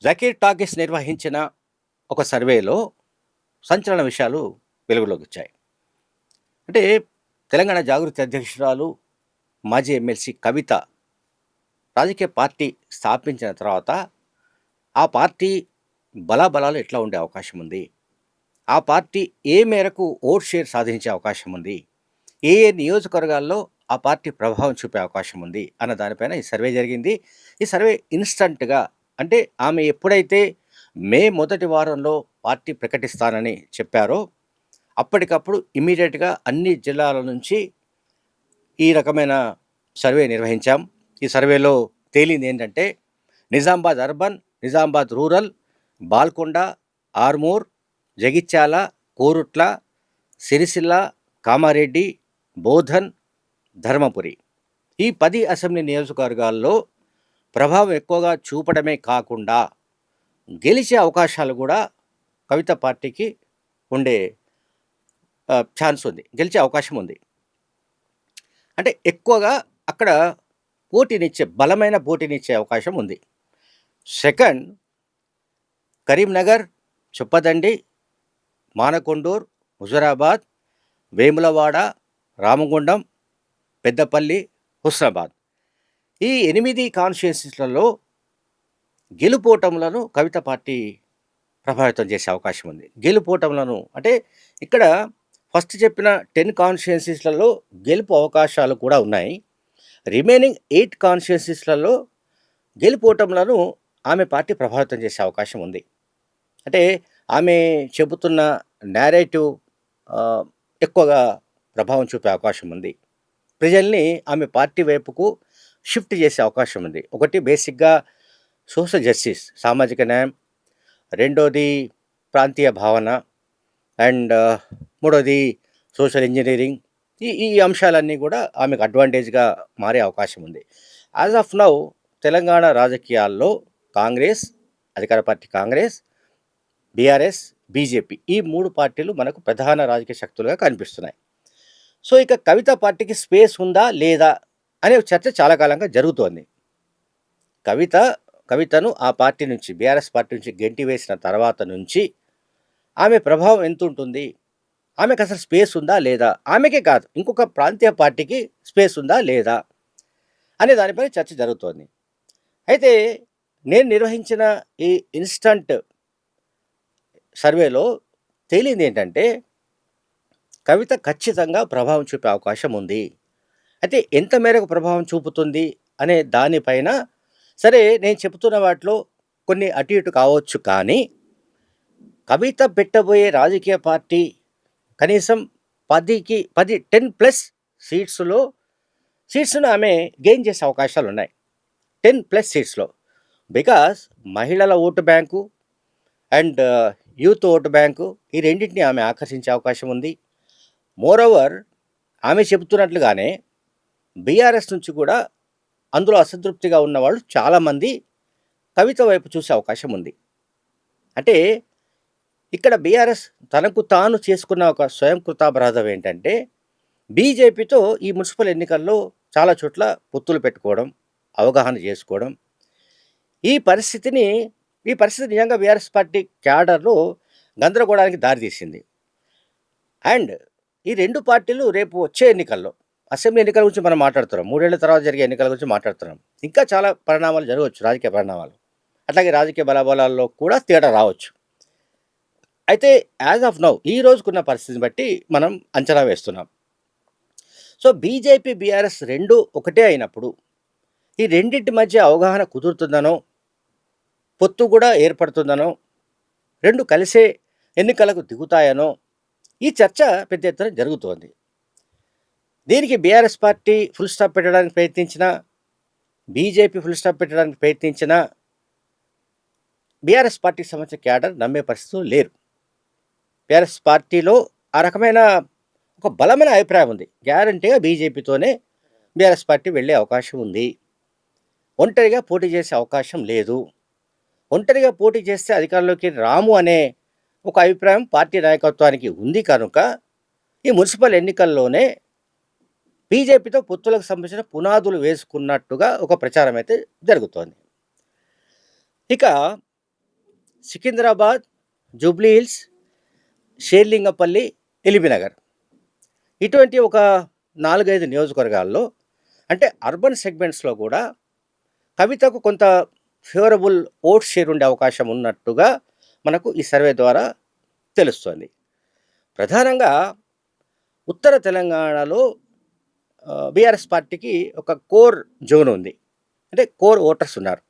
Zakir talkies నిర్వహించిన ఒక సర్వేలో సంచలన విషయాలు వెలుగులోకి వచ్చాయి. అంటే తెలంగాణ జాగృతి అధ్యక్షురాలు, మాజీ ఎమ్మెల్సీ కవిత రాజకీయ పార్టీ స్థాపించిన తర్వాత ఆ పార్టీ బలాబలాలు ఎట్లా ఉండే అవకాశం ఉంది? ఆ పార్టీ ఏ మేరకు ఓట్ షేర్ సాధించే అవకాశం ఉంది? ఏ ఏ నియోజకవర్గాల్లో ఆ పార్టీ ప్రభావం చూపే అవకాశం ఉంది? అన్న దానిపైన ఈ సర్వే జరిగింది. ఈ సర్వే ఇన్‌స్టంట్‌గా అంటే ఆమె ఎప్పుడైతే మే మొదటి వారంలో పార్టీ ప్రకటిస్తానని చెప్పారో, అప్పటికప్పుడు ఇమ్మీడియేట్‌గా అన్ని జిల్లాల నుంచి ఈ రకమైన సర్వే నిర్వహించాం. ఈ సర్వేలో తేలిందేంటంటే నిజామాబాద్ అర్బన్, నిజామాబాద్ రూరల్, బాల్కొండ, ఆర్మూర్, జగిత్యాల, కోరుట్ల, సిరిసిల్ల, కామారెడ్డి, బోధన్, ధర్మపురి. ఈ 10 అసెంబ్లీ నియోజకవర్గాల్లో ప్రభావం ఎక్కువగా చూపడమే కాకుండా గెలిచే అవకాశాలు కూడా కవిత పార్టీకి ఉండే ఛాన్స్ ఉంది. గెలిచే అవకాశం ఉంది. అంటే ఎక్కువగా అక్కడ బలమైన పోటీనిచ్చే అవకాశం ఉంది. సెకండ్, కరీంనగర్, చొప్పదండి, మానకొండూర్, హుజురాబాద్, వేములవాడ, రామగుండం, పెద్దపల్లి, హుస్నాబాద్. ఈ 8 కాన్స్టిట్యుయెన్సీస్‌లలో గెలుపోటములను కవిత పార్టీ ప్రభావితం చేసే అవకాశం ఉంది. గెలుపోటములను అంటే ఇక్కడ ఫస్ట్ చెప్పిన 10 కాన్స్టిట్యుయెన్సీస్‌లలో గెలుపు అవకాశాలు కూడా ఉన్నాయి. రిమైనింగ్ 8 కాన్స్టిట్యుయెన్సీస్‌లలో గెలుపోటములను ఆమె పార్టీ ప్రభావితం చేసే అవకాశం ఉంది. అంటే ఆమె చెబుతున్న నేరేటివ్ ఎక్కువగా ప్రభావం చూపే అవకాశం ఉంది. ప్రజల్ని ఆమె పార్టీ వైపుకు షిఫ్ట్ చేసే అవకాశం ఉంది. ఒకటి బేసిక్‌గా సోషల్ జస్టిస్, సామాజిక న్యాయం. రెండోది ప్రాంతీయ భావన. అండ్ మూడోది సోషల్ ఇంజినీరింగ్. ఈ ఈ అంశాలన్నీ కూడా ఆమెకు అడ్వాంటేజ్‌గా మారే అవకాశం ఉంది. యాజ్ ఆఫ్ నౌ తెలంగాణ రాజకీయాల్లో కాంగ్రెస్, అధికార పార్టీ కాంగ్రెస్, బీఆర్ఎస్, బీజేపీ ఈ 3 పార్టీలు మనకు ప్రధాన రాజకీయ శక్తులుగా కనిపిస్తున్నాయి. సో ఇక కవిత పార్టీకి స్పేస్ ఉందా లేదా అనే చర్చ చాలా కాలంగా జరుగుతోంది. కవితను ఆ పార్టీ నుంచి, బీఆర్ఎస్ పార్టీ నుంచి గెంటివేసిన తర్వాత నుంచి ఆమె ప్రభావం ఎంతుంటుంది? ఆమెకు అసలు స్పేస్ ఉందా లేదా? ఆమెకే కాదు, ఇంకొక ప్రాంతీయ పార్టీకి స్పేస్ ఉందా లేదా? అనే దానిపై చర్చ జరుగుతోంది. అయితే నేను నిర్వహించిన ఈ ఇన్‌స్టంట్ సర్వేలో తేలిందేంటంటే కవిత ఖచ్చితంగా ప్రభావం చూపే అవకాశం ఉంది. అయితే ఎంత మేరకు ప్రభావం చూపుతుంది అనే దానిపైన సరే నేను చెప్తున్న వాటిలో కొన్ని అటు ఇటు కావచ్చు, కానీ కవిత పెట్టబోయే రాజకీయ పార్టీ కనీసం 10+ సీట్స్‌ను ఆమె గెయిన్ చేసే అవకాశాలున్నాయి. 10+ సీట్స్‌లో. బికాస్ మహిళల vote bank and youth vote bank ఈ రెండిటిని ఆమె ఆకర్షించే అవకాశం ఉంది. మోరోవర్ ఆమె చెబుతున్నట్లుగానే బీఆర్ఎస్ నుంచి కూడా అందులో అసంతృప్తిగా ఉన్నవాళ్ళు చాలామంది కవిత వైపు చూసే అవకాశం ఉంది. అంటే ఇక్కడ బీఆర్ఎస్ తనకు తాను చేసుకున్న ఒక స్వయం కృతాపరాధం ఏంటంటే బీజేపీతో ఈ మున్సిపల్ ఎన్నికల్లో చాలా చోట్ల పొత్తులు పెట్టుకోవడం, అవగాహన చేసుకోవడం. ఈ పరిస్థితి నిజంగా బీఆర్ఎస్ పార్టీ క్యాడర్‌లో గందరగోళానికి దారితీసింది. అండ్ ఈ 2 పార్టీలు రేపు వచ్చే ఎన్నికల్లో, అసెంబ్లీ ఎన్నికల గురించి మనం మాట్లాడుతున్నాం. 3 ఏళ్ల తర్వాత జరిగే ఎన్నికల గురించి మాట్లాడుతున్నాం. ఇంకా చాలా పరిణామాలు జరగవచ్చు, రాజకీయ పరిణామాలు. అట్లాగే రాజకీయ బలాబలాల్లో కూడా తేడా రావచ్చు. అయితే యాజ్ ఆఫ్ నౌ ఈ రోజుకున్న పరిస్థితిని బట్టి మనం అంచనా వేస్తున్నాం. సో బీజేపీ, బీఆర్ఎస్ 2 ఒకటే అయినప్పుడు ఈ రెండిటి మధ్య అవగాహన కుదురుతుందనో, పొత్తు కూడా ఏర్పడుతుందనో, 2 కలిసే ఎన్నికలకు దిగుతాయనో ఈ చర్చ పెద్ద ఎత్తున జరుగుతోంది. దీనికి బీఆర్ఎస్ పార్టీ ఫుల్ స్టాప్ పెట్టడానికి ప్రయత్నించినా, బీజేపీ ఫుల్ స్టాప్ పెట్టడానికి ప్రయత్నించినా బీఆర్ఎస్ పార్టీకి సంబంధించిన క్యాడర్ నమ్మే పరిస్థితులు లేరు. బీఆర్ఎస్ పార్టీలో ఆ రకమైన ఒక బలమైన అభిప్రాయం ఉంది. గ్యారంటీగా బీజేపీతోనే బీఆర్ఎస్ పార్టీ వెళ్ళే అవకాశం ఉంది. ఒంటరిగా పోటీ చేసే అవకాశం లేదు. ఒంటరిగా పోటీ చేస్తే అధికారంలోకి రాము అనే ఒక అభిప్రాయం పార్టీ నాయకత్వానికి ఉంది కనుక ఈ మున్సిపల్ ఎన్నికల్లోనే బీజేపీతో పొత్తులకు సంబంధించిన పునాదులు వేసుకున్నట్టుగా ఒక ప్రచారం అయితే జరుగుతోంది. ఇక సికింద్రాబాద్, జూబ్లీ హిల్స్, షేర్లింగపల్లి, ఎల్బీనగర్. ఇటువంటి ఒక 4, 5 నియోజకవర్గాల్లో అంటే అర్బన్ సెగ్మెంట్స్‌లో కూడా కవితకు కొంత ఫేవరబుల్ ఓట్ షేర్ ఉండే అవకాశం ఉన్నట్టుగా మనకు ఈ సర్వే ద్వారా తెలుస్తోంది. ప్రధానంగా ఉత్తర తెలంగాణలో బీఆర్ఎస్ పార్టీకి ఒక కోర్ జోన్ ఉంది. అంటే కోర్ ఓటర్స్ ఉన్నారు.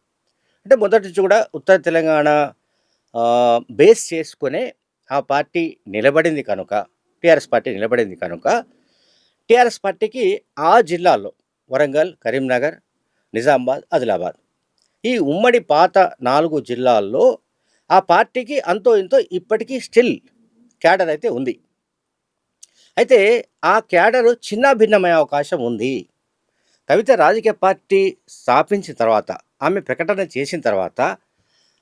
అంటే మొదటి నుంచి కూడా ఉత్తర తెలంగాణ బేస్ చేసుకునే ఆ పార్టీ నిలబడింది కనుక, టీఆర్ఎస్ పార్టీ నిలబడింది కనుక, టీఆర్ఎస్ పార్టీకి ఆ జిల్లాల్లో వరంగల్, కరీంనగర్, నిజామాబాద్, ఆదిలాబాద్ ఈ ఉమ్మడి పాత 4 జిల్లాల్లో ఆ పార్టీకి అంతో ఇంతో ఇప్పటికీ స్టిల్ క్యాడర్ అయితే ఉంది. అయితే ఆ క్యాడరు చిన్నాభిన్నమయ్యే అవకాశం ఉంది. కవిత రాజకీయ పార్టీ స్థాపించిన తర్వాత, ఆమె ప్రకటన చేసిన తర్వాత,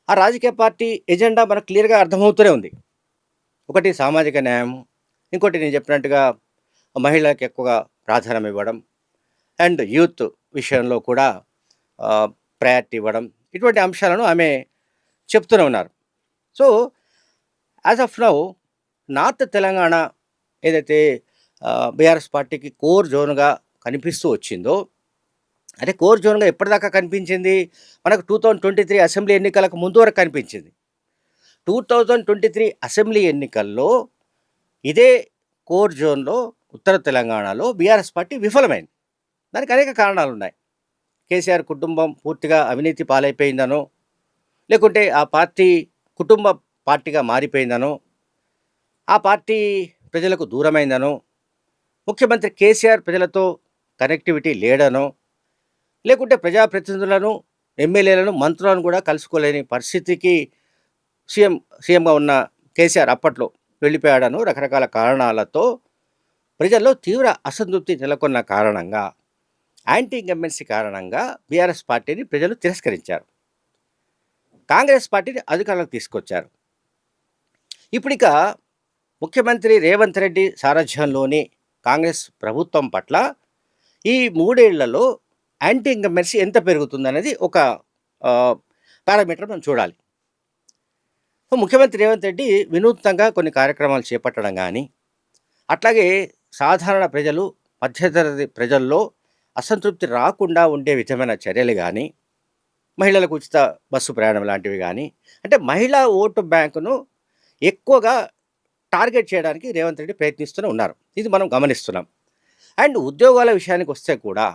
ఆ రాజకీయ పార్టీ ఎజెండా మనకు క్లియర్‌గా అర్థమవుతూనే ఉంది. ఒకటి సామాజిక న్యాయం, ఇంకోటి నేను చెప్పినట్టుగా మహిళలకు ఎక్కువగా ప్రాధాన్యం ఇవ్వడం, అండ్ యూత్ విషయంలో కూడా ప్రయారిటీ ఇవ్వడం, ఇటువంటి అంశాలను ఆమె చెప్తూనే ఉన్నారు. So, as of now north Telangana ఏదైతే బీఆర్ఎస్ పార్టీకి కోర్ జోన్‌గా కనిపిస్తూ వచ్చిందో, అంటే కోర్ జోన్‌గా ఎప్పటిదాకా కనిపించింది? మనకు 2023 అసెంబ్లీ ఎన్నికలకు ముందు వరకు కనిపించింది. 2023 అసెంబ్లీ ఎన్నికల్లో ఇదే కోర్ జోన్‌లో ఉత్తర తెలంగాణలో బీఆర్ఎస్ పార్టీ విఫలమైంది. దానికి అనేక కారణాలున్నాయి. కేసీఆర్ కుటుంబం పూర్తిగా అవినీతి పాలైపోయిందనో, లేకుంటే ఆ పార్టీ కుటుంబ పార్టీగా మారిపోయిందనో, ఆ పార్టీ ప్రజలకు దూరమైందనో, ముఖ్యమంత్రి కేసీఆర్ ప్రజలతో కనెక్టివిటీ లేడనో, లేకుంటే ప్రజాప్రతినిధులను, ఎమ్మెల్యేలను, మంత్రులను కూడా కలుసుకోలేని పరిస్థితికి సీఎంగా ఉన్న కేసీఆర్ అప్పట్లో వెళ్ళిపోయాడనో, రకరకాల కారణాలతో ప్రజల్లో తీవ్ర అసంతృప్తి నెలకొన్న కారణంగా, యాంటీ ఇన్కంబెన్సీ కారణంగా బీఆర్ఎస్ పార్టీని ప్రజలు తిరస్కరించారు. కాంగ్రెస్ పార్టీని అధికారంలోకి తీసుకొచ్చారు. ఇప్పుడిక ముఖ్యమంత్రి రేవంత్ రెడ్డి సారథ్యంలోని కాంగ్రెస్ ప్రభుత్వం పట్ల ఈ 3 ఏళ్లలో యాంటీ ఇన్కంబెన్సీ ఎంత పెరుగుతుందనేది ఒక పారామీటర్ మనం చూడాలి. ముఖ్యమంత్రి రేవంత్ రెడ్డి వినూత్నంగా కొన్ని కార్యక్రమాలు చేపట్టడం కానీ, అట్లాగే సాధారణ ప్రజలు, మధ్యతరగతి ప్రజల్లో అసంతృప్తి రాకుండా ఉండే విధమైన చర్యలు కానీ, మహిళలకు ఉచిత బస్సు ప్రయాణం లాంటివి కానీ, అంటే మహిళా ఓటు బ్యాంకును ఎక్కువగా టార్గెట్ చేయడానికి రేవంత్ రెడ్డి ప్రయత్నిస్తూనే ఉన్నారు. ఇది మనం గమనిస్తున్నాం. అండ్ ఉద్యోగాల విషయానికి వస్తే కూడా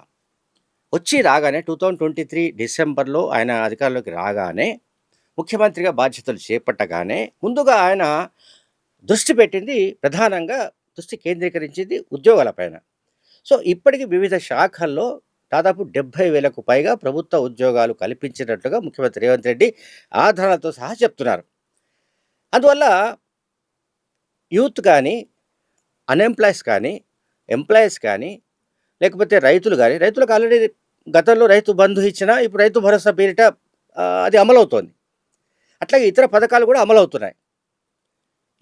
రాగానే 2023 డిసెంబర్లో ఆయన అధికారంలోకి రాగానే, ముఖ్యమంత్రిగా బాధ్యతలు చేపట్టగానే ముందుగా ఆయన దృష్టి పెట్టింది, ప్రధానంగా దృష్టి కేంద్రీకరించింది ఉద్యోగాలపైన. సో, ఇప్పటికి వివిధ శాఖల్లో దాదాపు 70,000కు పైగా ప్రభుత్వ ఉద్యోగాలు కల్పించినట్లుగా ముఖ్యమంత్రి రేవంత్ రెడ్డి ఆధారాలతో సహా చెప్తున్నారు. అందువల్ల యూత్ కానీ, అన్‌ఎంప్లాయ్స్ కానీ, ఎంప్లాయీస్ కానీ, లేకపోతే రైతులు కానీ, రైతులకు ఆల్రెడీ గతంలో రైతు బంధు ఇచ్చినా ఇప్పుడు రైతు భరోసా పేరిట అది అమలవుతోంది. అట్లాగే ఇతర పథకాలు కూడా అమలవుతున్నాయి.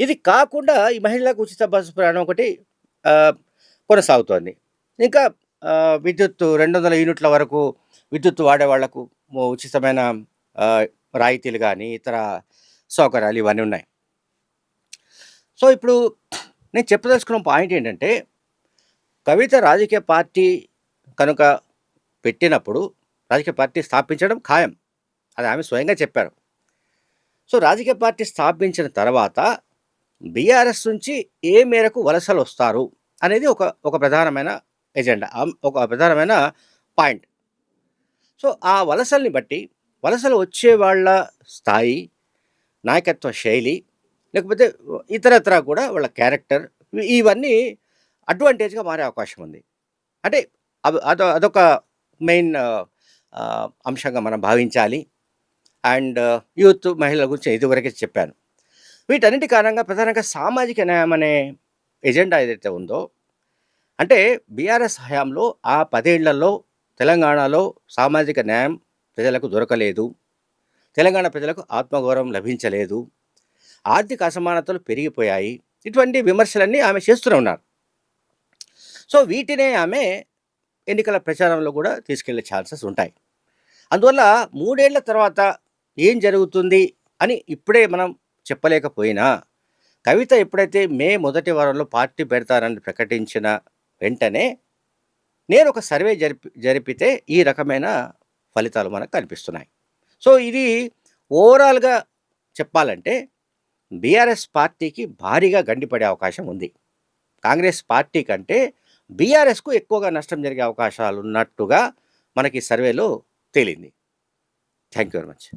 ఇది కాకుండా ఈ మహిళలకు ఉచిత బస్సు ప్రయాణం ఒకటి కొనసాగుతోంది. ఇంకా విద్యుత్తు 200 యూనిట్ల వరకు విద్యుత్తు వాడే వాళ్లకు ఉచితమైన రాయితీలు కానీ, ఇతర సౌకర్యాలు ఇవన్నీ ఉన్నాయి. సో, ఇప్పుడు నేను చెప్పదలుచుకున్న పాయింట్ ఏంటంటే, కవిత రాజకీయ పార్టీ కనుక పెట్టినప్పుడు రాజకీయ పార్టీ స్థాపించడం ఖాయం. అది ఆమె స్వయంగా చెప్పారు. సో, రాజకీయ పార్టీ స్థాపించిన తర్వాత బీఆర్ఎస్ నుంచి ఏ మేరకు వలసలు వస్తారు అనేది ఒక ప్రధానమైన ఎజెండా, ఒక ప్రధానమైన పాయింట్. సో, ఆ వలసల్ని బట్టి వలసలు వచ్చే వాళ్ళ స్థాయి, నాయకత్వ శైలి, లేకపోతే ఇతరత్రా కూడా వాళ్ళ క్యారెక్టర్, ఇవన్నీ అడ్వాంటేజ్గా మారే అవకాశం ఉంది. అంటే అదొక మెయిన్ అంశంగా మనం భావించాలి. అండ్ యూత్, మహిళల గురించి ఇదివరకే చెప్పాను. వీటన్నిటి కారణంగా ప్రధానంగా సామాజిక న్యాయం అనే ఎజెండా ఏదైతే ఉందో, అంటే బీఆర్ఎస్ హయాంలో ఆ 10 ఏళ్లలో తెలంగాణలో సామాజిక న్యాయం ప్రజలకు దొరకలేదు, తెలంగాణ ప్రజలకు ఆత్మగౌరవం లభించలేదు, ఆర్థిక అసమానతలు పెరిగిపోయాయి, ఇటువంటి విమర్శలన్నీ ఆమె చేస్తూనే ఉన్నారు. సో, వీటినే ఆమె ఎన్నికల ప్రచారంలో కూడా తీసుకెళ్లే ఛాన్సెస్ ఉంటాయి. అందువల్ల 3 ఏళ్ల తర్వాత ఏం జరుగుతుంది అని ఇప్పుడే మనం చెప్పలేకపోయినా, కవిత ఎప్పుడైతే మే మొదటి వారంలో పార్టీ పెడతారని ప్రకటించిన వెంటనే నేనొక సర్వే జరిపితే ఈ రకమైన ఫలితాలు మనకు కనిపిస్తున్నాయి. సో, ఇది ఓవరాల్‌గా చెప్పాలంటే బీఆర్ఎస్ పార్టీకి భారీగా గండిపడే అవకాశం ఉంది. కాంగ్రెస్ పార్టీ కంటే బీఆర్ఎస్‌కు ఎక్కువగా నష్టం జరిగే అవకాశాలున్నట్టుగా మనకి సర్వేలో తేలింది. Thank you very much.